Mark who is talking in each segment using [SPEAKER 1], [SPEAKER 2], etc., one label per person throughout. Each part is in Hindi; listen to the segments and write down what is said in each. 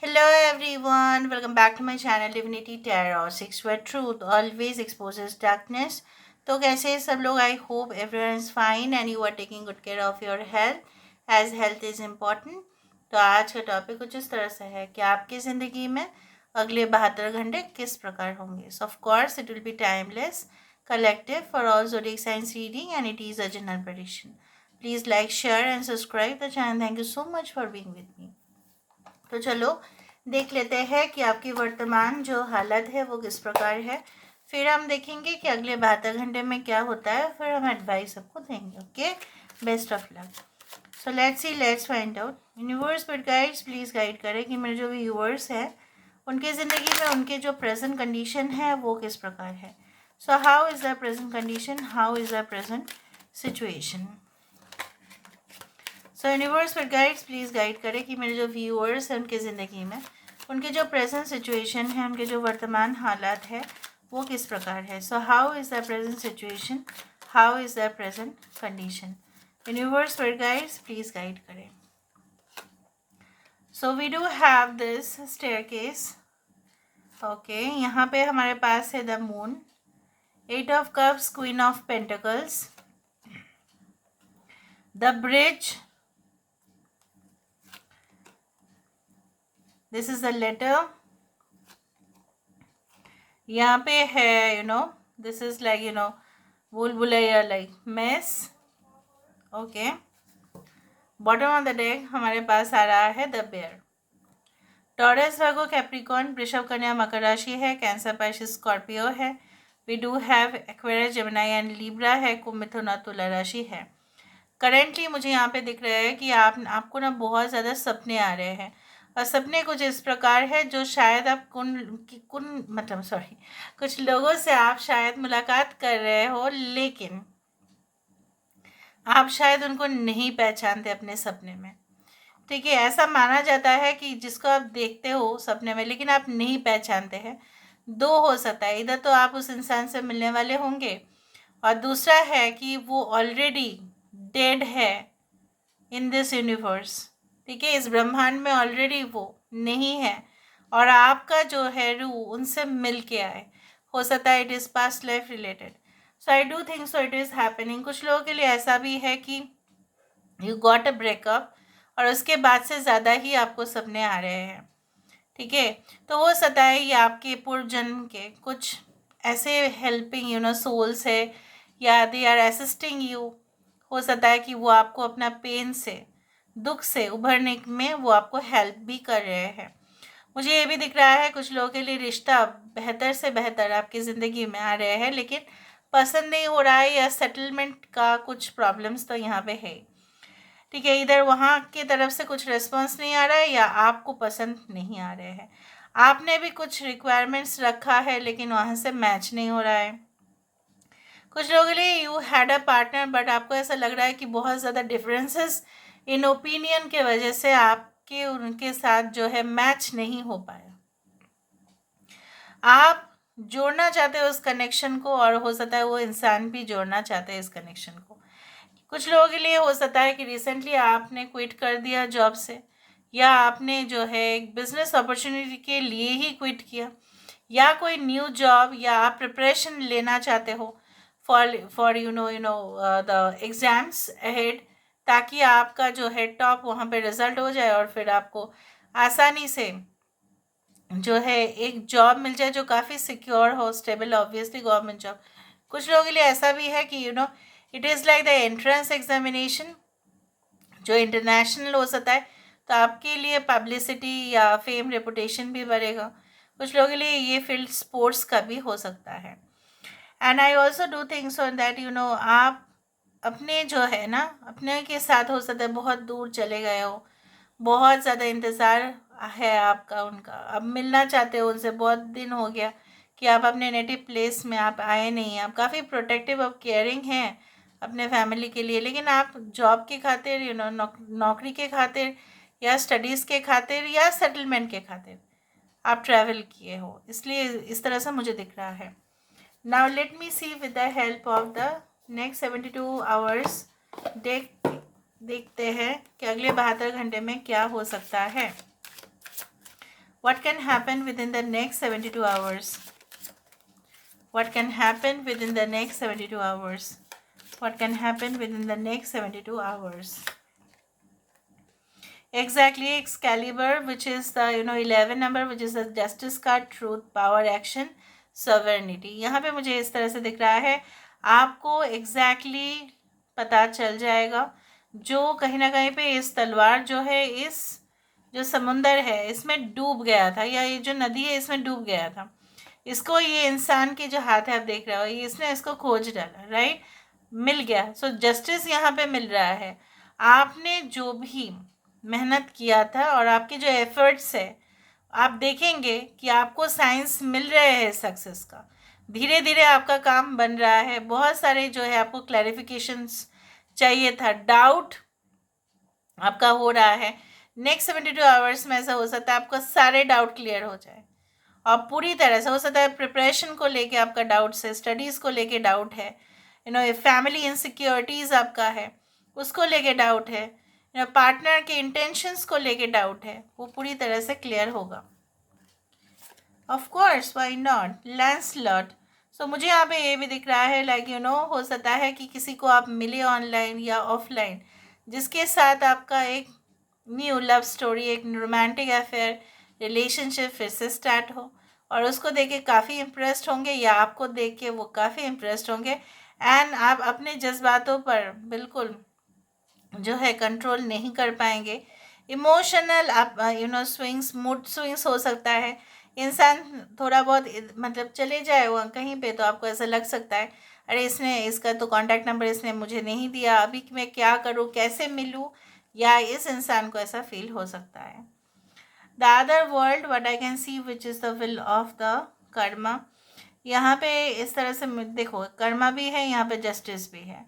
[SPEAKER 1] Hello everyone, welcome back to my channel Divinity Tarot 6 where truth always exposes darkness. तो कैसे सब लोग? I hope everyone is fine and you are taking good care of your health as health is important. तो आज का टॉपिक कुछ इस तरह से है कि आपकी ज़िंदगी में अगले 72 घंटे किस प्रकार होंगे। सो of course it will be timeless, collective for all zodiac signs reading and it is a general prediction. Please like, share and subscribe the channel. Thank you so much for being with me. तो चलो देख लेते हैं कि आपकी वर्तमान जो हालत है वो किस प्रकार है। फिर हम देखेंगे कि अगले 72 घंटे में क्या होता है, फिर हम एडवाइस सबको देंगे। Okay, best of luck. So let's find out. Universe पर गाइड्स प्लीज़ गाइड करें कि मेरे जो व्यूअर्स हैं उनकी ज़िंदगी में उनके जो प्रेजेंट कंडीशन है वो किस प्रकार है। So how is the present condition, how is the present situation. So universe पर गाइड्स प्लीज़ गाइड करें कि मेरे जो व्यूअर्स हैं उनकी ज़िंदगी में उनके जो प्रेजेंट सिचुएशन है, उनके जो वर्तमान हालात है वो किस प्रकार है। So how is the present situation, how is the present condition. Universe पर गाइड्स प्लीज़ गाइड करें। So we do have this staircase. Okay, यहाँ पे हमारे पास है the moon, 8 of cups, queen of pentacles, the bridge, this is the letter. यहाँ पे है दिस इज लाइक भूलभुलैया like mess. Okay, bottom of the deck हमारे पास आ रहा है the bear. Taurus, Virgo, Capricorn, वृषभ, कन्या, मकर राशि है, कैंसर, पाइसेस, स्कॉर्पियो है। We do have Aquarius, Gemini and Libra है, कुंभ, मिथुन और तुला राशि है। करेंटली मुझे यहाँ पे दिख रहा है कि आपको ना बहुत ज़्यादा सपने आ रहे हैं और सपने कुछ इस प्रकार है जो शायद आप कुछ लोगों से आप शायद मुलाकात कर रहे हो, लेकिन आप शायद उनको नहीं पहचानते अपने सपने में। ठीक है, ऐसा माना जाता है कि जिसको आप देखते हो सपने में लेकिन आप नहीं पहचानते हैं। दो हो सकता है, इधर तो आप उस इंसान से मिलने वाले होंगे और दूसरा है कि वो ऑलरेडी डेड है इन दिस यूनिवर्स। ठीक है, इस ब्रह्मांड में ऑलरेडी वो नहीं है और आपका जो है रूह उनसे मिल के आए। हो सकता है it is past life related. So I do think so it is happening. कुछ लोगों के लिए ऐसा भी है कि यू गॉट अ ब्रेकअप और उसके बाद से ज़्यादा ही आपको सपने आ रहे हैं। ठीक है, तो हो सकता है ये आपके पूर्व जन्म के कुछ ऐसे हेल्पिंग सोल्स है या दे आर असिस्टिंग यू। हो सकता है कि वो आपको अपना पेन से, दुख से उभरने में वो आपको हेल्प भी कर रहे हैं। मुझे ये भी दिख रहा है कुछ लोगों के लिए रिश्ता बेहतर से बेहतर आपकी ज़िंदगी में आ रहे हैं, लेकिन पसंद नहीं हो रहा है या सेटलमेंट का कुछ प्रॉब्लम्स तो यहाँ पे है। ठीक है, इधर वहाँ की तरफ से कुछ रिस्पॉन्स नहीं आ रहा है या आपको पसंद नहीं आ रहे हैं। आपने भी कुछ रिक्वायरमेंट्स रखा है लेकिन वहाँ से मैच नहीं हो रहा है। कुछ लोगों के लिए you had a partner but आपको ऐसा लग रहा है कि बहुत ज़्यादा डिफरेंसेस इन ओपिनियन के वजह से आपके उनके साथ जो है मैच नहीं हो पाया। आप जोड़ना चाहते हो उस कनेक्शन को और हो सकता है वो इंसान भी जोड़ना चाहते हैं इस कनेक्शन को। कुछ लोगों के लिए हो सकता है कि रिसेंटली आपने क्विट कर दिया जॉब से, या आपने जो है एक बिजनेस अपॉर्चुनिटी के लिए ही क्विट किया, या कोई न्यू जॉब या आप प्रिपरेशन लेना चाहते हो फॉर द एग्ज़ाम्स अहेड, ताकि आपका जो है टॉप वहाँ पे रिजल्ट हो जाए और फिर आपको आसानी से जो है एक जॉब मिल जाए जो काफ़ी सिक्योर हो, स्टेबल, ऑब्वियसली गवर्नमेंट जॉब। कुछ लोगों के लिए ऐसा भी है कि it is like the entrance examination जो इंटरनेशनल हो सकता है, तो आपके लिए पब्लिसिटी या फेम रेपुटेशन भी बढ़ेगा। कुछ लोगों के लिए ये फील्ड स्पोर्ट्स का भी हो सकता है। And I also do thinks on that आप अपने जो है ना अपने के साथ हो सकता है बहुत दूर चले गए हो, बहुत ज़्यादा इंतज़ार है आपका उनका, अब मिलना चाहते हो उनसे, बहुत दिन हो गया कि आप अपने नेटिव प्लेस में आप आए नहीं। आप काफ़ी प्रोटेक्टिव और केयरिंग हैं अपने फैमिली के लिए, लेकिन आप जॉब के खातिर नौकरी के खातिर या स्टडीज़ के खातिर या सेटलमेंट के खातिर आप ट्रैवल किए हो, इसलिए इस तरह से मुझे दिख रहा है। Now let me see with the help of the next 72 hours देखते हैं कि अगले 72 घंटे में क्या हो सकता है। What can happen within the next 72 hours? What can happen within the next 72 hours? What can happen within the next 72 hours? Exactly, Excalibur, which is the 11 number, which is the justice card, truth, power, action, sovereignty. यहाँ पे मुझे इस तरह से दिख रहा है, आपको exactly पता चल जाएगा जो कहीं ना कहीं पे इस तलवार जो है, इस जो समुंदर है इसमें डूब गया था, या ये जो नदी है इसमें डूब गया था, इसको ये इंसान के जो हाथ है आप देख रहे हो, ये इसने इसको खोज डाला, राइट, मिल गया। सो जस्टिस यहाँ पे मिल रहा है। आपने जो भी मेहनत किया था और आपके जो एफर्ट्स है, आप देखेंगे कि आपको साइंस मिल रहे हैं सक्सेस का। धीरे धीरे आपका काम बन रहा है। बहुत सारे जो है आपको क्लैरिफिकेशंस चाहिए था, डाउट आपका हो रहा है। नेक्स्ट 72 आवर्स में ऐसा हो सकता है आपका सारे डाउट क्लियर हो जाए और पूरी तरह से हो सकता है प्रिपरेशन को लेके आपका डाउट्स है, स्टडीज़ को लेके डाउट है, ये फैमिली इनसिक्योरिटीज़ आपका है उसको लेके डाउट है, पार्टनर के इंटेंशंस को लेके डाउट है, वो पूरी तरह से क्लियर होगा। Of course, why not, Lancelot. So मुझे यहाँ पे ये भी दिख रहा है, लाइक हो सकता है कि किसी को आप मिले ऑनलाइन या ऑफलाइन, जिसके साथ आपका एक न्यू लव स्टोरी, एक रोमांटिक अफेयर, रिलेशनशिप फिर से स्टार्ट हो और उसको देख के काफ़ी इम्प्रेस्ड होंगे या आपको देख के वो काफ़ी इम्प्रेस्ड होंगे, एंड आप अपने जज्बातों पर बिल्कुल जो है कंट्रोल नहीं कर पाएंगे। इमोशनल आप स्विंग्स, मूड स्विंग्स हो सकता है, इंसान थोड़ा बहुत मतलब चले जाए वो कहीं पे, तो आपको ऐसा लग सकता है अरे इसने, इसका तो कांटेक्ट नंबर इसने मुझे नहीं दिया, अभी मैं क्या करूँ, कैसे मिलूँ, या इस इंसान को ऐसा फील हो सकता है। The other world what I can see which is the will of the Karma. यहाँ पे इस तरह से देखो, कर्मा भी है, यहाँ पे जस्टिस भी है।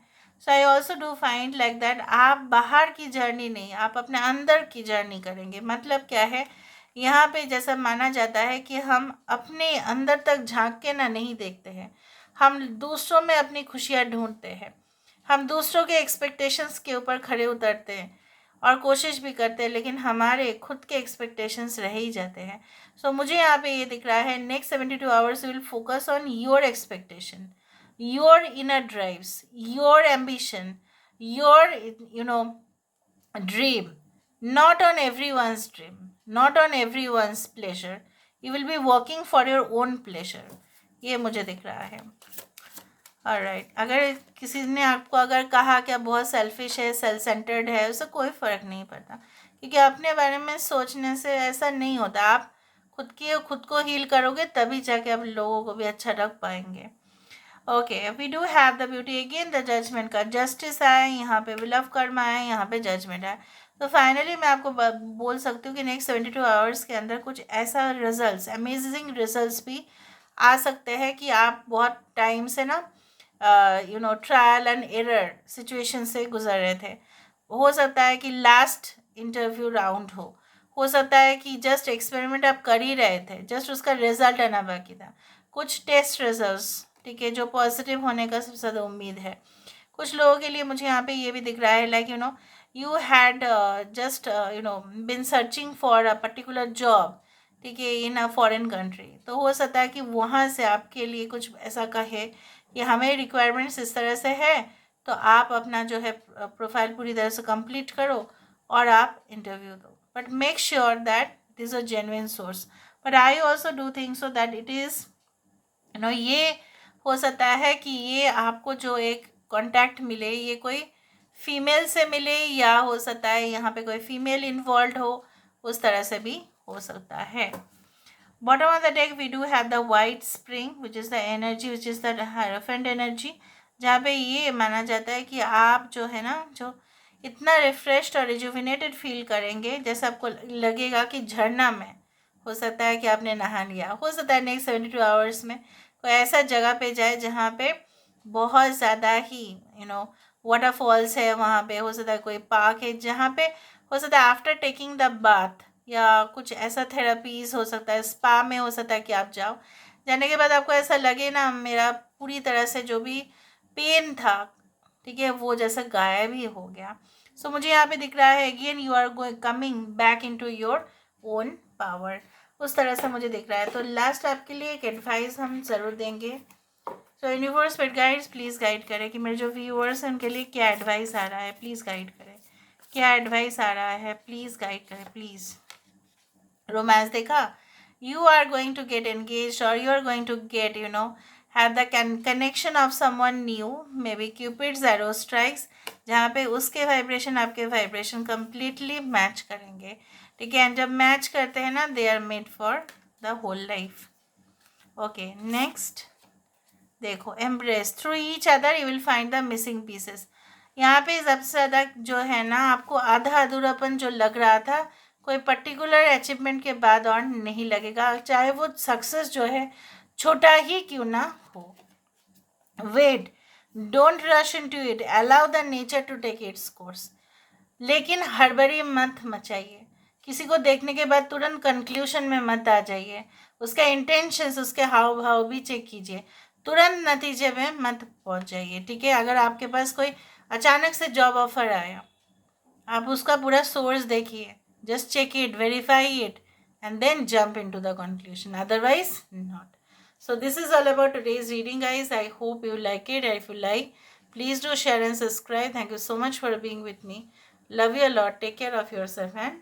[SPEAKER 1] So I also do find like that आप बाहर की जर्नी नहीं, आप अपने अंदर की जर्नी करेंगे। मतलब क्या है, यहाँ पे जैसा माना जाता है कि हम अपने अंदर तक झांक के ना नहीं देखते हैं, हम दूसरों में अपनी खुशियाँ ढूंढते हैं, हम दूसरों के एक्सपेक्टेशंस के ऊपर खड़े उतरते हैं और कोशिश भी करते हैं, लेकिन हमारे खुद के एक्सपेक्टेशंस रह ही जाते हैं। सो मुझे यहाँ पे ये दिख रहा है, next 72 hours will focus on your expectation, your inner drives, your ambition, your dream, not on everyone's dream, not on everyone's pleasure. You will be working for your own pleasure. ये मुझे दिख रहा है। ऑलराइट, अगर किसी ने आपको अगर कहा कि आप बहुत सेल्फिश है, सेल्फ सेंटर्ड है, उससे कोई फ़र्क नहीं पड़ता, क्योंकि अपने बारे में सोचने से ऐसा नहीं होता। आप खुद को हील करोगे तभी जाके आप लोगों को भी अच्छा रख पाएंगे। Okay, we do have the beauty again, the judgement का जस्टिस आया, यहाँ पे विलव कर्मा आया, यहाँ पे जजमेंट आया। तो फाइनली मैं आपको बोल सकती हूँ कि नेक्स्ट 72 आवर्स के अंदर कुछ ऐसा रिजल्ट्स, अमेजिंग रिजल्ट्स भी आ सकते हैं कि आप बहुत टाइम से ना ट्रायल एंड एरर सिचुएशन से गुजर रहे थे। हो सकता है कि लास्ट इंटरव्यू राउंड हो सकता है कि जस्ट एक्सपेरिमेंट आप कर ही रहे थे, जस्ट उसका रिजल्ट आना बाकी था, कुछ टेस्ट रिजल्ट्स, ठीक है, जो पॉजिटिव होने का सबसे ज़्यादा उम्मीद है। कुछ लोगों के लिए मुझे यहाँ पे ये भी दिख रहा है, like you had just been searching for a particular job, ठीक है, इन अ फॉरेन कंट्री। तो हो सकता है कि वहाँ से आपके लिए कुछ ऐसा कहे कि हमें रिक्वायरमेंट्स इस तरह से है, तो आप अपना जो है प्रोफाइल पूरी तरह से कंप्लीट करो और आप इंटरव्यू दो, but make sure that it is a genuine source. But I also do think so that it is ये हो सकता है कि ये आपको जो एक कांटेक्ट मिले, ये कोई फीमेल से मिले, या हो सकता है यहाँ पे कोई फीमेल इन्वॉल्व हो, उस तरह से भी हो सकता है। Bottom of the deck we do have the white spring which is the energy, which is the hierophant energy, जहाँ पे ये माना जाता है कि आप जो है ना, जो इतना रिफ्रेश्ड और रिजुविनेटेड फील करेंगे, जैसे आपको लगेगा कि झरना में, हो सकता है कि आपने नहा लिया, हो सकता है नेक्स्ट 72 आवर्स में कोई ऐसा जगह पे जाए जहाँ पे बहुत ज़्यादा ही वाटरफॉल्स है, वहाँ पे हो सकता है कोई पार्क है, जहाँ पे हो सकता है आफ्टर टेकिंग द बाथ या कुछ ऐसा थेरेपीज हो सकता है, स्पा में हो सकता है कि आप जाओ, जाने के बाद आपको ऐसा लगे ना, मेरा पूरी तरह से जो भी पेन था, ठीक है, वो जैसा गायब ही हो गया। सो मुझे यहाँ पे दिख रहा है again you are going coming back into your own power. उस तरह से मुझे दिख रहा है। तो लास्ट आपके लिए एक एडवाइस हम ज़रूर देंगे। तो universe spirit guides please guide करें कि मेरे जो व्यूअर्स हैं उनके लिए क्या एडवाइस आ रहा है, प्लीज़ गाइड करें। क्या एडवाइस आ रहा है, प्लीज़ गाइड करें प्लीज़। रोमांस देखा, you are going to get engaged or you are going to get have the connection of someone new, maybe Cupid's arrow strikes, जहाँ पे उसके वाइब्रेशन आपके वाइब्रेशन completely मैच करेंगे, ठीक है। एंड जब मैच करते हैं ना, they are made for the whole life. Okay next देखो, embrace through each other you will find the missing pieces. यहाँ पे सबसे ज़्यादा जो है ना, आपको आधा अधूरापन जो लग रहा था, कोई पर्टिकुलर अचीवमेंट के बाद और नहीं लगेगा, चाहे वो सक्सेस जो है छोटा ही क्यों ना हो। Wait, don't rush into it, allow the nature to take its course. लेकिन हड़बड़ी मत मचाइए, किसी को देखने के बाद तुरंत कंक्लूशन में मत आ जाइए, उसका इंटेंशंस, उसके हाव भाव भी चेक कीजिए, तुरंत नतीजे में मत पहुंच जाइए, ठीक है। अगर आपके पास कोई अचानक से जॉब ऑफर आया, आप उसका पूरा सोर्स देखिए, just check it, verify it and then jump into the conclusion, otherwise not. So this is all about today's reading, guys. I hope you like it. If you like, please do share and subscribe. Thank you so much for being with me. Love you a lot. Take care of yourself and